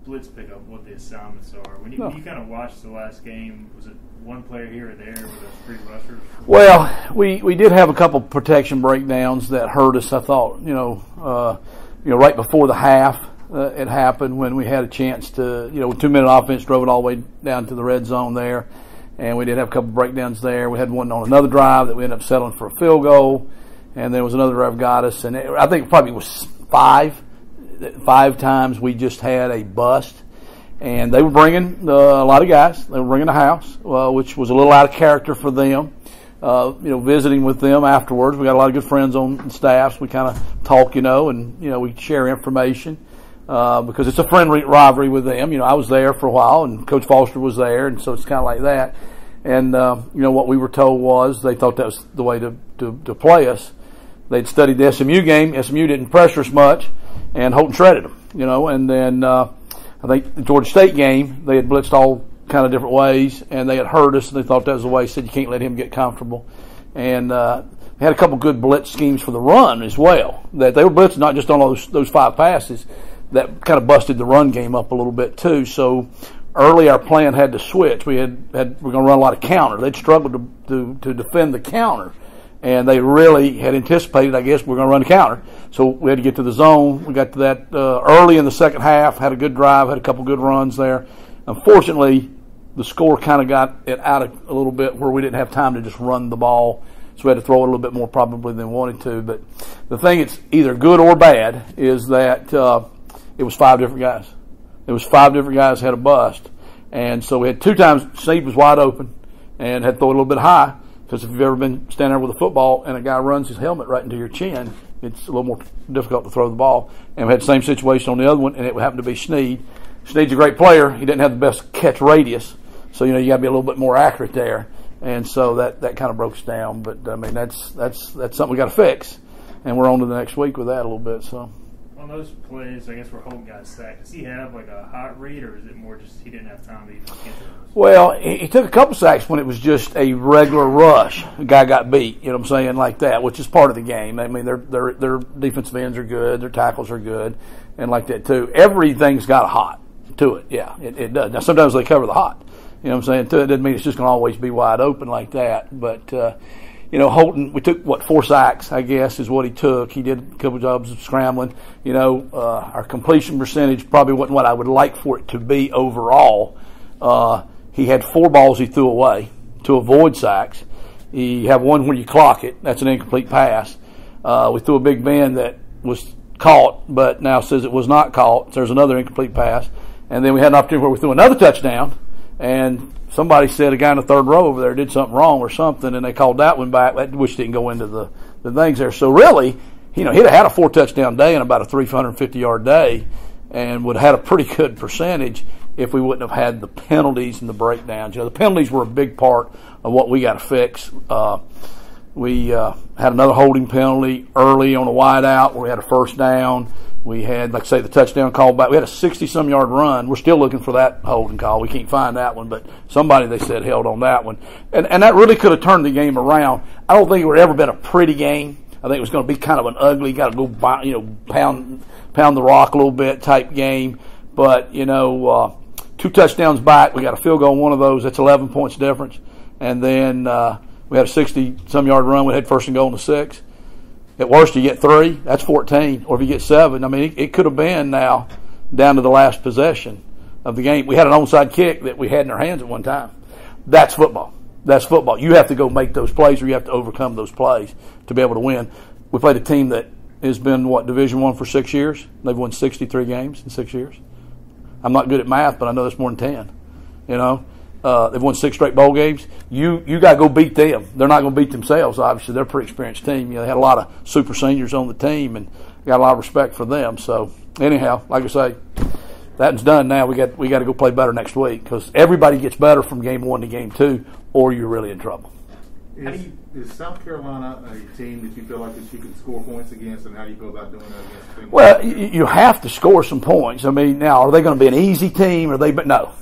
blitz pickup, what the assignments are. When you kind of watched the last game, was it one player here or there with those three rushers? Well, we did have a couple protection breakdowns that hurt us. I thought, right before the half, it happened when we had a chance to, 2-minute offense drove it all the way down to the red zone there, and we did have a couple breakdowns there. We had one on another drive that we ended up settling for a field goal, and there was another drive got us, and I think it probably was five times we just had a bust. And they were bringing a lot of guys. They were bringing a house, which was a little out of character for them. Visiting with them afterwards. We got a lot of good friends on staffs. We kind of talk, and we share information because it's a friendly rivalry with them. I was there for a while, and Coach Foster was there, and so it's kind of like that. And what we were told was they thought that was the way to play us. They'd studied the SMU game. SMU didn't pressure us much, and Holton shredded them. And then. I think the Georgia State game, they had blitzed all kind of different ways, and they had hurt us, and they thought that was the way. Said you can't let him get comfortable. And they had a couple good blitz schemes for the run as well. That they were blitzing not just on those 5 passes, that kind of busted the run game up a little bit too. So early our plan had to switch. We're going to run a lot of counter. They'd struggled to defend the counter. And they really had anticipated, I guess, we're going to run the counter. So we had to get to the zone. We got to that early in the second half, had a good drive, had a couple good runs there. Unfortunately, the score kind of got it out a little bit where we didn't have time to just run the ball. So we had to throw it a little bit more probably than we wanted to. But the thing that's either good or bad is that it was 5 different guys. It was 5 different guys had a bust. And so we had 2 times Snead was wide open and had to throw it a little bit high. Because if you've ever been standing there with a football and a guy runs his helmet right into your chin, it's a little more difficult to throw the ball. And we had the same situation on the other one, and it happened to be Snead. Snead's a great player. He didn't have the best catch radius, so you got to be a little bit more accurate there. And so that kind of broke us down. But I mean, that's something we got to fix, and we're on to the next week with that a little bit. So. On those plays, I guess where Holton got sacked, does he have like a hot read, or is it more just he didn't have time to even get to those? Well, he took a couple sacks when it was just a regular rush. The guy got beat, you know what I'm saying, like that, which is part of the game. I mean, their defensive ends are good, their tackles are good, and like that too. Everything's got a hot to it, yeah, it does. Now, sometimes they cover the hot, you know what I'm saying, too. It doesn't mean it's just going to always be wide open like that, but Holton, we took, 4 sacks, I guess, is what he took. He did a couple jobs of scrambling. Our completion percentage probably wasn't what I would like for it to be overall. He had 4 balls he threw away to avoid sacks. He had one where you clock it. That's an incomplete pass. We threw a big bend that was caught, but now says it was not caught. So there's another incomplete pass. And then we had an opportunity where we threw another touchdown, and somebody said a guy in the third row over there did something wrong or something, and they called that one back, which didn't go into the things there. So really, he'd have had a 4-touchdown day and about a 350-yard day and would have had a pretty good percentage if we wouldn't have had the penalties and the breakdowns. The penalties were a big part of what we got to fix. We had another holding penalty early on a wide out where we had a first down. We had, like I say, the touchdown call back. We had a 60-some yard run. We're still looking for that holding call. We can't find that one, but somebody, they said, held on that one. And that really could have turned the game around. I don't think it would have ever been a pretty game. I think it was going to be kind of an ugly, got to go, pound the rock a little bit type game. But, 2 touchdowns back. We got a field goal on one of those. That's 11 points difference. And then we had a 60-some yard run. We had first and goal on the 6. At worst, you get 3. That's 14. Or if you get 7, I mean, it could have been now down to the last possession of the game. We had an onside kick that we had in our hands at one time. That's football. That's football. You have to go make those plays, or you have to overcome those plays to be able to win. We played a team that has been, Division I for 6 years. They've won 63 games in 6 years. I'm not good at math, but I know that's more than 10. They've won 6 straight bowl games. You got to go beat them. They're not going to beat themselves, obviously. They're a pretty experienced team. They had a lot of super seniors on the team, and got a lot of respect for them. So, anyhow, like I say, that's done now. We got to go play better next week because everybody gets better from game 1 to game 2, or you're really in trouble. Is South Carolina a team that you feel like that you can score points against, and how do you go about doing that against them? Well, you have to score some points. I mean, now, are they going to be an easy team? No.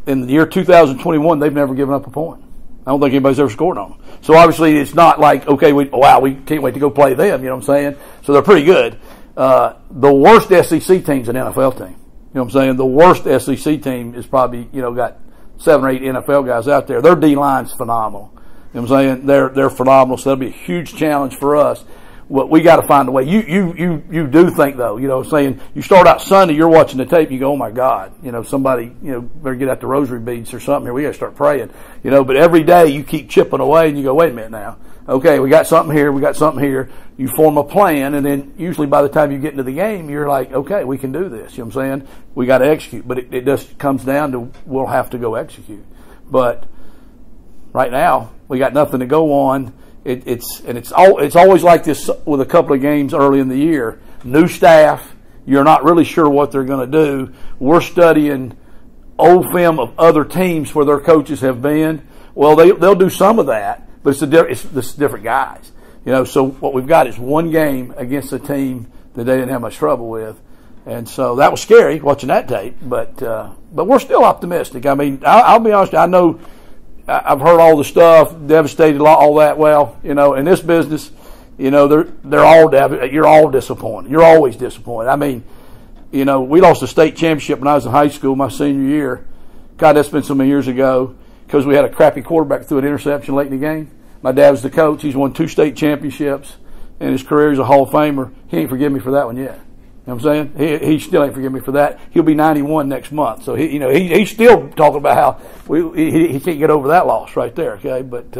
In the year 2021, they've never given up a point. I don't think anybody's ever scored on them. So obviously, it's not like, okay, we can't wait to go play them. You know what I'm saying? So they're pretty good. The worst SEC team's an NFL team. You know what I'm saying? The worst SEC team is probably, got 7 or 8 NFL guys out there. Their D-line's phenomenal. You know what I'm saying? They're phenomenal, so that'll be a huge challenge for us. What we got to find a way. You do think though, saying you start out Sunday, you're watching the tape, you go, oh my God, somebody, better get out the rosary beads or something here. We got to start praying, but every day you keep chipping away and you go, wait a minute now. Okay, we got something here, we got something here. You form a plan, and then usually by the time you get into the game, you're like, okay, we can do this. You know what I'm saying? We got to execute, but it just comes down to we'll have to go execute. But right now, we got nothing to go on. It's always like this with a couple of games early in the year. New staff, you're not really sure what they're going to do. We're studying old film of other teams where their coaches have been. Well, they'll do some of that, but it's different guys. So what we've got is one game against a team that they didn't have much trouble with, and so that was scary watching that tape. But we're still optimistic. I mean, I'll be honest. I know. I've heard all the stuff, devastated, all that. Well, in this business, they're all you're all disappointed. You're always disappointed. I mean, we lost a state championship when I was in high school, my senior year. God, that's been so many years ago, because we had a crappy quarterback threw an interception late in the game. My dad was the coach. He's won 2 state championships in his career. He's a Hall of Famer. He ain't forgiven me for that one yet. You know what I'm saying? He still ain't forgiven me for that. He'll be 91 next month. So he's still talking about how he can't get over that loss right there. Okay, but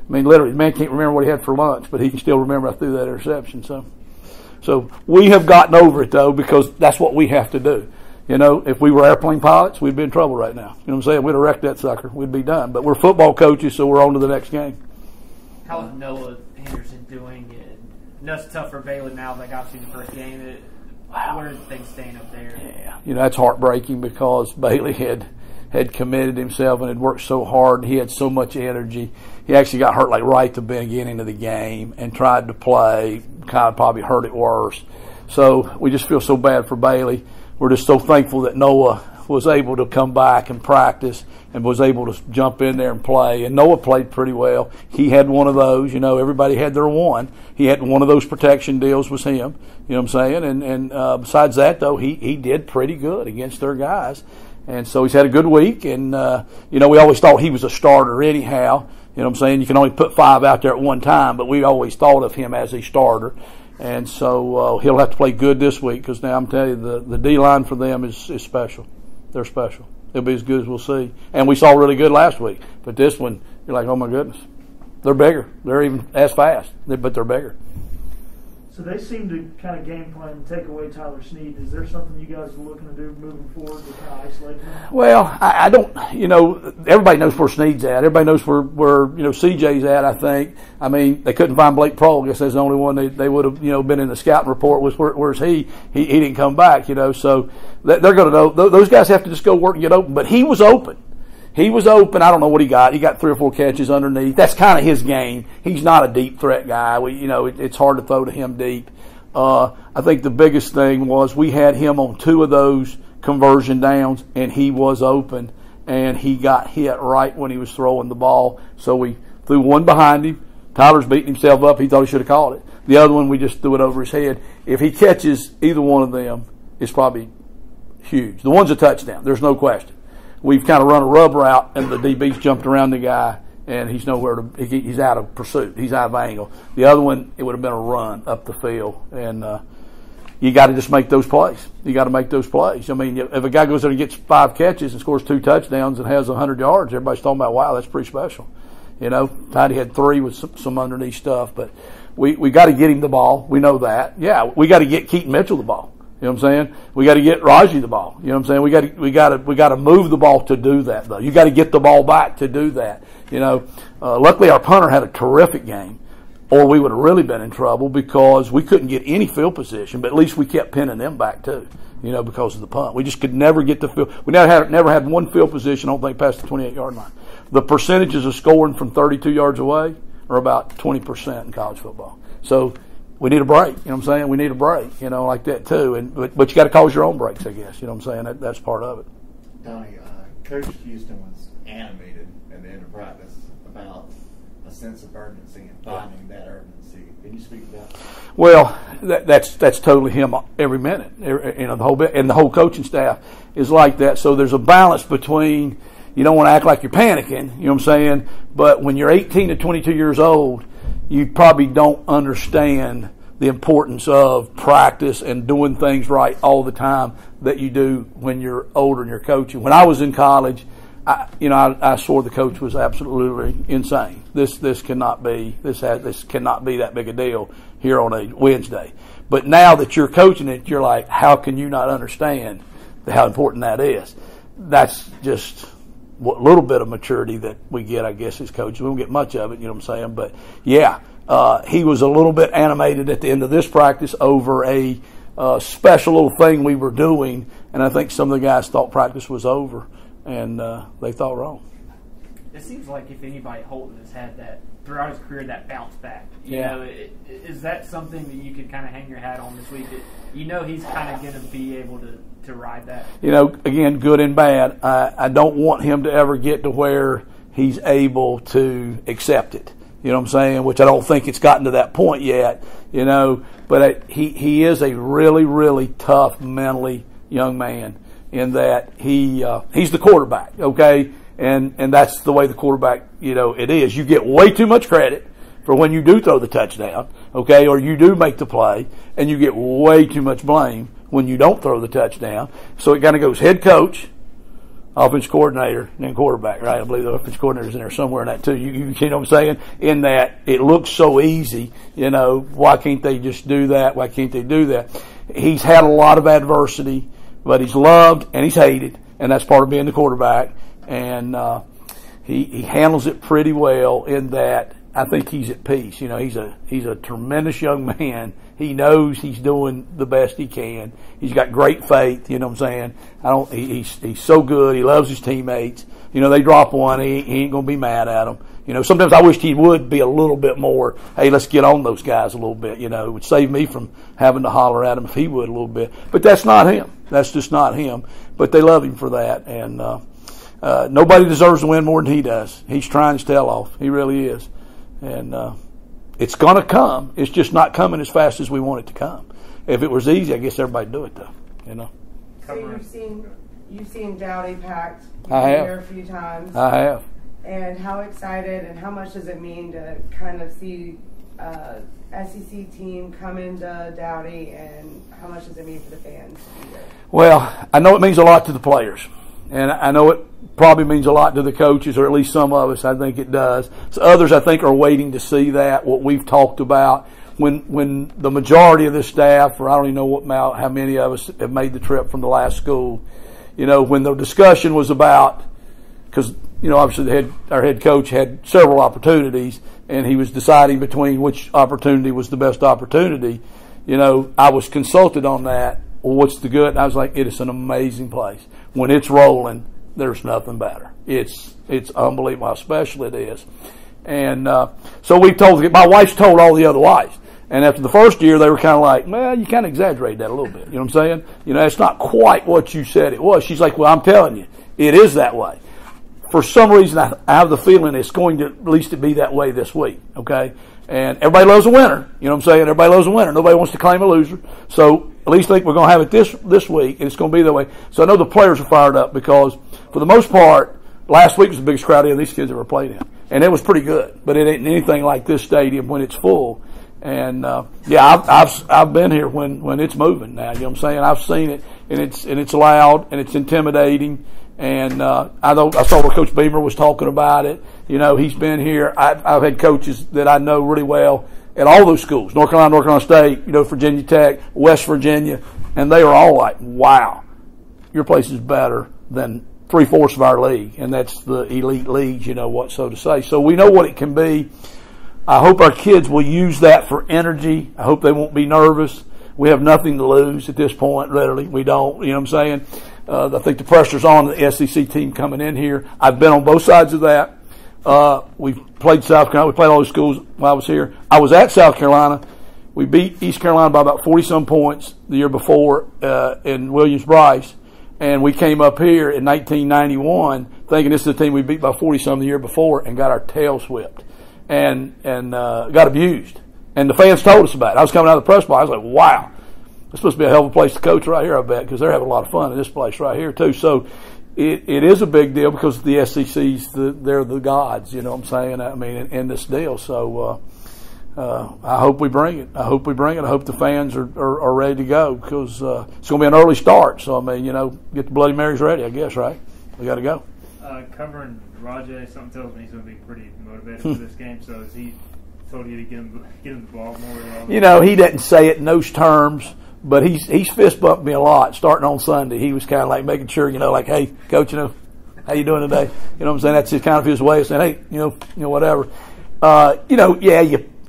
literally, the man can't remember what he had for lunch, but he can still remember I threw that interception. So we have gotten over it though, because that's what we have to do. If we were airplane pilots, we'd be in trouble right now. You know what I'm saying? We'd have wrecked that sucker. We'd be done. But we're football coaches, so we're on to the next game. How is Noah Henderson doing? I know it's tough for Bailey now. They got you the first game. Where did things stand up there? Yeah, that's heartbreaking, because Bailey had committed himself and had worked so hard. He had so much energy. He actually got hurt like right at the beginning of the game and tried to play, kind of probably hurt it worse. So we just feel so bad for Bailey. We're just so thankful that Noah was able to come back and practice and was able to jump in there and play. And Noah played pretty well. He had one of those, everybody had their one. He had one of those protection deals was him, you know what I'm saying? And besides that, though, he did pretty good against their guys. And so he's had a good week. And, we always thought he was a starter anyhow. You know what I'm saying? You can only put 5 out there at one time, but we always thought of him as a starter. And so he'll have to play good this week, because now I'm telling you, the D-line for them is special. They're special. They'll be as good as we'll see. And we saw really good last week. But this one, you're like, oh, my goodness. They're bigger. They're even as fast, but they're bigger. So they seem to kind of game plan and take away Tyler Snead. Is there something you guys are looking to do moving forward to kind of isolate him? Well, I don't, everybody knows where Snead's at. Everybody knows where CJ's at, I think. I mean, they couldn't find Blake Prohl. I guess that's the only one they would have, been in the scouting report was where's he? He didn't come back, so they're going to know. Those guys have to just go work and get open. But he was open. He was open. I don't know what he got. He got 3 or 4 catches underneath. That's kind of his game. He's not a deep threat guy. It's hard to throw to him deep. I think the biggest thing was we had him on 2 of those conversion downs, and he was open, and he got hit right when he was throwing the ball. So we threw one behind him. Tyler's beating himself up. He thought he should have caught it. The other one, we just threw it over his head. If he catches either one of them, it's probably huge. The one's a touchdown. There's no question. We've kind of run a rub route, and the DB's jumped around the guy, and he's nowhere to. He's out of pursuit. He's out of angle. The other one, it would have been a run up the field, and you got to just make those plays. You got to make those plays. I mean, if a guy goes there and gets 5 catches and scores 2 touchdowns and has 100 yards, everybody's talking about, wow, that's pretty special. Tidy had 3 with some underneath stuff, but we got to get him the ball. We know that. Yeah, we got to get Keaton Mitchell the ball. You know what I'm saying? We got to get Raji the ball. You know what I'm saying? We got to move the ball to do that, though. You got to get the ball back to do that. Luckily our punter had a terrific game, or we would have really been in trouble, because we couldn't get any field position. But at least we kept pinning them back too. Because of the punt, we just could never get the field. We never had one field position. I don't think past the 28-yard line. The percentages of scoring from 32 yards away are about 20% in college football. So we need a break, you know what I'm saying? We need a break, like that too. But you got to cause your own breaks, I guess. You know what I'm saying? That's part of it. Donnie, Coach Houston was animated at the end of practice about a sense of urgency and finding that urgency. Can you speak to that? Well, that's totally him every minute. The whole bit, and the whole coaching staff is like that. So there's a balance between, you don't want to act like you're panicking, you know what I'm saying? But when you're 18 to 22 years old, you probably don't understand the importance of practice and doing things right all the time that you do when you're older and you're coaching. When I was in college, I swore the coach was absolutely insane. This cannot be that big a deal here on a Wednesday. But now that you're coaching it, you're like, how can you not understand how important that is? That's just what little bit of maturity that we get, I guess, as coaches. We don't get much of it, you know what I'm saying? But yeah, he was a little bit animated at the end of this practice over a special little thing we were doing, and I think some of the guys thought practice was over, and they thought wrong. It seems like if anybody, Holton has had that throughout his career, that bounce back. You know, is that something that you could kind of hang your hat on this week? He's kind of going to be able to ride that. Again, good and bad. I don't want him to ever get to where he's able to accept it. You know what I'm saying? Which I don't think it's gotten to that point yet. But he is a really, really tough mentally young man in that he's the quarterback. Okay. And that's the way the quarterback, it is. You get way too much credit for when you do throw the touchdown, okay, or you do make the play, and you get way too much blame when you don't throw the touchdown. So it kind of goes head coach, offense coordinator, and then quarterback, right? I believe the offense coordinator's in there somewhere in that too. You know what I'm saying? In that it looks so easy, why can't they just do that? Why can't they do that? He's had a lot of adversity, but he's loved and he's hated, and that's part of being the quarterback. And he handles it pretty well in that I think he's at peace. He's a tremendous young man. He knows he's doing the best he can. He's got great faith, you know what I'm saying? He's so good. He loves his teammates. They drop one, he ain't going to be mad at them. Sometimes I wished he would be a little bit more, hey, let's get on those guys a little bit, it would save me from having to holler at him if he would a little bit. But that's not him. That's just not him. But they love him for that. And nobody deserves to win more than he does. He's trying his tail off. He really is. And it's going to come. It's just not coming as fast as we want it to come. If it was easy, I guess everybody'd do it, though. So you've seen Dowdy packed. I have. Here a few times. I have. And how excited and how much does it mean to kind of see SEC team come into Dowdy, and how much does it mean for the fans? Well, I know it means a lot to the players. And I know it probably means a lot to the coaches, or at least some of us. I think it does. So others, I think, are waiting to see that, what we've talked about. When the majority of this staff, or I don't even know how many of us have made the trip from the last school, when the discussion was about, because, obviously our head coach had several opportunities, and he was deciding between which opportunity was the best opportunity, I was consulted on that. Well, what's the good? And I was like, it is an amazing place. When it's rolling, there's nothing better. It's unbelievable how special it is. And so my wife's told all the other wives. And after the first year, they were kind of like, well, you kind of exaggerated that a little bit. You know what I'm saying? It's not quite what you said it was. She's like, well, I'm telling you, it is that way. For some reason, I have the feeling it's going to at least be that way this week, okay? And everybody loves a winner. You know what I'm saying? Everybody loves a winner. Nobody wants to claim a loser. So at least think we're going to have it this week, and it's going to be that way. So I know the players are fired up because, for the most part, last week was the biggest crowd these kids ever played in. And it was pretty good. But it ain't anything like this stadium when it's full. And, I've been here when it's moving now. You know what I'm saying? I've seen it, and it's loud, and it's intimidating. And I saw where Coach Beamer was talking about it. He's been here. I've had coaches that I know really well at all those schools, North Carolina State, Virginia Tech, West Virginia, and they are all like, wow, your place is better than 3/4 of our league, and that's the elite leagues, so to say. So we know what it can be. I hope our kids will use that for energy. I hope they won't be nervous. We have nothing to lose at this point, literally. We don't, you know what I'm saying? I think the pressure's on the SEC team coming in here. I've been on both sides of that. We've played South Carolina. We played all those schools while I was here. I was at South Carolina. We beat East Carolina by about 40-some points the year before in Williams-Brice. And we came up here in 1991 thinking this is the team we beat by 40-some the year before and got our tails whipped. and got abused. And the fans told us about it. I was coming out of the press box. I was like, wow, it's supposed to be a hell of a place to coach right here, I bet, because they're having a lot of fun in this place right here, too. So it is a big deal because the SEC's, they're the gods, you know what I'm saying? I mean, in this deal. So I hope we bring it. I hope the fans are ready to go because it's going to be an early start. So, I mean, you know, get the Bloody Marys ready, I guess, right? We got to go. Covering Rajay, something tells me he's going to be pretty motivated for this game. So is he told you to get him the ball more? You know, he didn't say it in those terms, but he's fist bumped me a lot starting on Sunday. He was kind of like making sure, you know, like, hey, coach, you know, how you doing today? You know what I'm saying? That's kind of his way of saying, hey, you know, whatever. You know, yeah,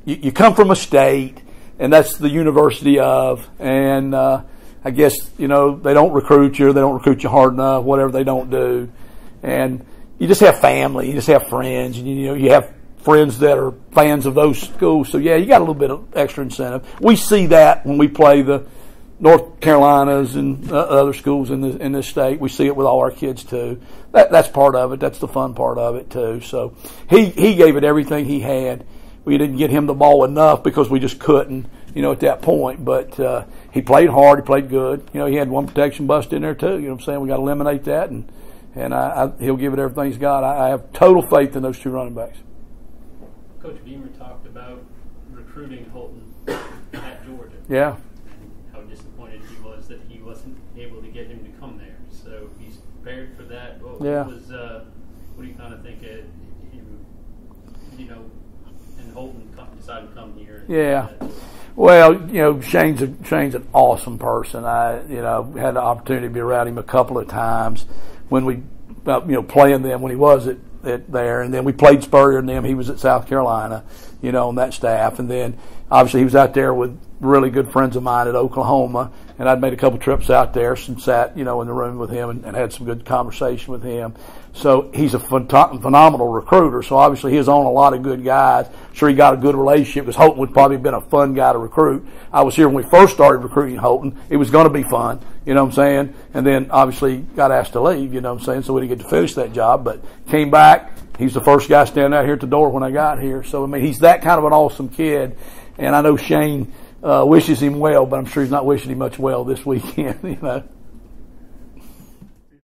you come from a state, and that's the university of, and I guess, you know, they don't recruit you hard enough, whatever they don't do. And you just have family, you just have friends, and, you know, you have friends that are fans of those schools. So, yeah, you got a little bit of extra incentive. We see that when we play the North Carolinas and other schools in this state. We see it with all our kids, too. That's part of it. That's the fun part of it, too. So he gave it everything he had. We didn't get him the ball enough because we just couldn't, you know, at that point. But he played hard. He played good. You know, he had one protection bust in there, too. You know what I'm saying? We got to eliminate that, and he'll give it everything he's got. I have total faith in those two running backs. Coach Beamer talked about recruiting Holton at Georgia. Yeah. And how disappointed he was that he wasn't able to get him to come there. So he's prepared for that. What do you kind of think of him, you know, and Holton decided to come here? Yeah. Well, you know, Shane's an awesome person. I, you know, had the opportunity to be around him a couple of times when we, you know, playing them when he was at there, and then we played Spurrier and them. He was at South Carolina, you know, on that staff, and then obviously he was out there with really good friends of mine at Oklahoma, and I'd made a couple trips out there and sat, you know, in the room with him and had some good conversation with him. So he's a phenomenal recruiter. So obviously he's on a lot of good guys. Sure, he got a good relationship. Was Holton would probably have been a fun guy to recruit. I was here when we first started recruiting Holton. It was going to be fun, you know what I'm saying? And then obviously got asked to leave, you know what I'm saying? So we didn't get to finish that job, but came back. He's the first guy standing out here at the door when I got here. So I mean, he's that kind of an awesome kid. And I know Shane wishes him well, but I'm sure he's not wishing him much well this weekend, you know.